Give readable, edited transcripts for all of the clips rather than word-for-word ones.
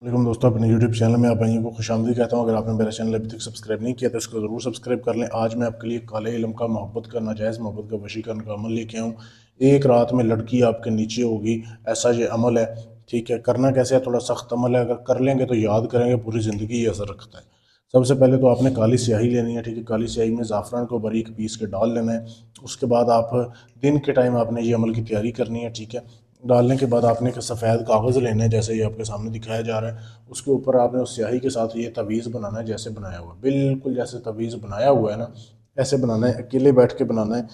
वालेकुम दोस्तों, अपने YouTube चैनल में आप भाइयों को खुशामदीद कहता हूँ। अगर आपने मेरा चैनल अभी तक सब्सक्राइब नहीं किया तो इसको ज़रूर सब्सक्राइब कर लें। आज मैं आपके लिए काले इल्म का मोहब्बत करना जायज़ मोहब्बत का वशीकरण का अमल लेके आऊँ। एक रात में लड़की आपके नीचे होगी, ऐसा ये अमल है। ठीक है, करना कैसे है, थोड़ा सख्त अमल है। अगर कर लेंगे तो याद करेंगे, पूरी ज़िंदगी ये असर रखता है। सबसे पहले तो आपने काली स्याही लेनी है। ठीक है, काली स्याही में ज़ाफ़रान को बारीक पीस के डाल लेना है। उसके बाद आप दिन के टाइम आपने ये अमल की तैयारी करनी है। ठीक है, डालने के बाद आपने एक सफ़ेद कागज़ लेना है, जैसे ये आपके सामने दिखाया जा रहा है। उसके ऊपर आपने उस स्याही के साथ ये तवीज़ बनाना है, जैसे बनाया हुआ है, बिल्कुल जैसे तवीज़ बनाया हुआ है ना, ऐसे बनाना है। अकेले बैठ के बनाना है,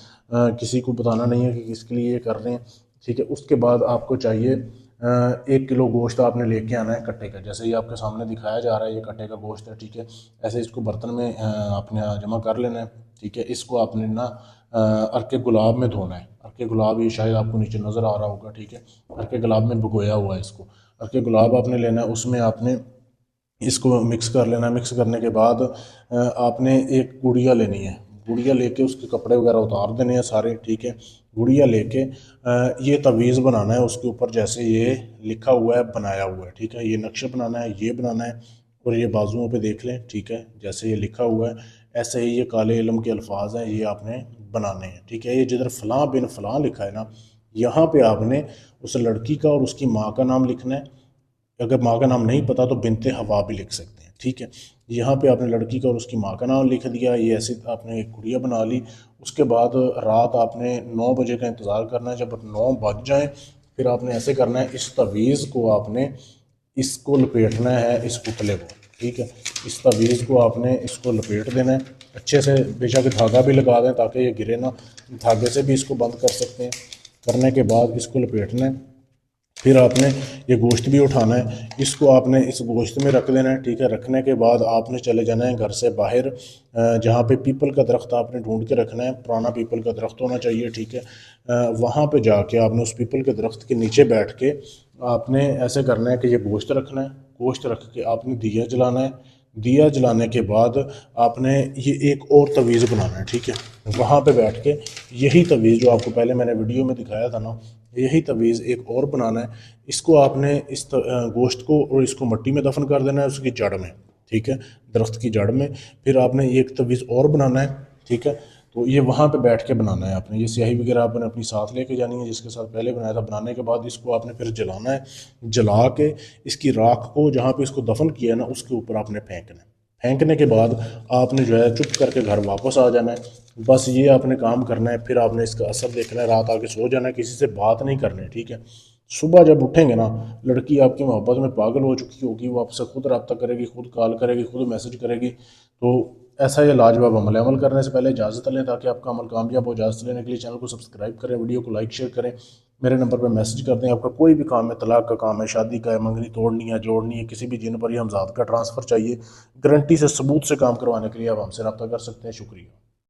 किसी को बताना नहीं है कि किसके लिए ये कर रहे हैं। ठीक है, उसके बाद आपको चाहिए 1 किलो गोश्त आपने लेके आना है कट्टे का, जैसे ये आपके सामने दिखाया जा रहा है, ये कट्टे का गोश्त है। ठीक है, ऐसे इसको बर्तन में आपने जमा कर लेना है। ठीक है, इसको आपने ना अर्के गुलाब में धोना है। अर्के गुलाब ये शायद आपको नीचे नज़र आ रहा होगा। ठीक है, अर्के गुलाब में भिगोया हुआ है इसको। अर्के गुलाब आपने लेना है, उसमें आपने इसको मिक्स कर लेना है। मिक्स करने के बाद आपने एक गुड़िया लेनी है। गुड़िया लेके उसके कपड़े वगैरह उतार देने हैं सारे। ठीक है, गुड़िया लेके ये तवीज़ बनाना है उसके ऊपर, जैसे ये लिखा हुआ है बनाया हुआ है। ठीक है, ये नक्शा बनाना है, ये बनाना है। और ये बाजुओं पे देख लें। ठीक है, जैसे ये लिखा हुआ है ऐसे ही ये काले इल्म के अल्फाज हैं, ये आपने बनाने हैं। ठीक है, ये जिधर फ़लाँ बिन फ़लाँ लिखा है ना, यहाँ पे आपने उस लड़की का और उसकी माँ का नाम लिखना है। अगर माँ का नाम नहीं पता तो बिनते हवा भी लिख सकते हैं। ठीक है, यहाँ पे आपने लड़की का और उसकी माँ का नाम लिख दिया। ये ऐसे आपने एक गुड़िया बना ली। उसके बाद रात आपने 9 बजे का इंतज़ार करना है। जब 9 बज जाएं फिर आपने ऐसे करना है, इस तवीज़ को आपने इसको लपेटना है, इस पुतले को। ठीक है, इस तवीज़ को आपने इसको लपेट देना है अच्छे से। बेशक धागा भी लगा दें ताकि ये गिरे ना, धागे से भी इसको बंद कर सकते हैं। करने के बाद इसको लपेटना है। फिर आपने ये गोश्त भी उठाना है, इसको आपने इस गोश्त में रख देना है। ठीक है, रखने के बाद आपने चले जाना है घर से बाहर, जहाँ पे पीपल का दरख्त आपने ढूंढ के रखना है, पुराना पीपल का दरख्त होना चाहिए। ठीक है, वहाँ पे जाके आपने उस पीपल के दरख्त के नीचे बैठ के आपने ऐसे करना है कि ये गोश्त रखना है। गोश्त रख के आपने दिया जलाना है। दिया जलाने के बाद आपने ये एक और तवीज़ बनाना है। ठीक है, वहाँ पे बैठ के यही तवीज़ जो आपको पहले मैंने वीडियो में दिखाया था ना, यही तवीज़ एक और बनाना है। इसको आपने गोश्त को और इसको मिट्टी में दफन कर देना है, उसकी जड़ में। ठीक है, दरख्त की जड़ में। फिर आपने एक तवीज़ और बनाना है। ठीक है, तो ये वहाँ पे बैठ के बनाना है आपने। ये स्याही वगैरह आपने अपनी साथ लेके जानी है, जिसके साथ पहले बनाया था। बनाने के बाद इसको आपने फिर जलाना है। जला के इसकी राख को जहाँ पे इसको दफन किया है ना, उसके ऊपर आपने फेंकना है। फेंकने के बाद आपने जो है चुप करके घर वापस आ जाना है। बस ये आपने काम करना है। फिर आपने इसका असर देखना है, रात आके सो जाना है, किसी से बात नहीं करनी। ठीक है, सुबह जब उठेंगे ना, लड़की आपकी मोहब्बत में पागल हो चुकी होगी, वो आपसे खुद रब्ता करेगी, खुद कॉल करेगी, खुद मैसेज करेगी। तो ऐसा ये लाजवाब अमल है। अमल करने से पहले इजाज़त लें ताकि आपका अमल कामयाब हो। इजाज़त लेने के लिए चैनल को सब्सक्राइब करें, वीडियो को लाइक शेयर करें, मेरे नंबर पर मैसेज कर दें। आपका कोई भी काम है, तलाक का काम है, शादी का है, मंगनी तोड़नी है, जोड़नी है, किसी भी जिन पर ही हमजाद का ट्रांसफ़र चाहिए, गारंटी से सबूत से काम करवाने के लिए आप हमसे रब्ता कर सकते हैं। शुक्रिया।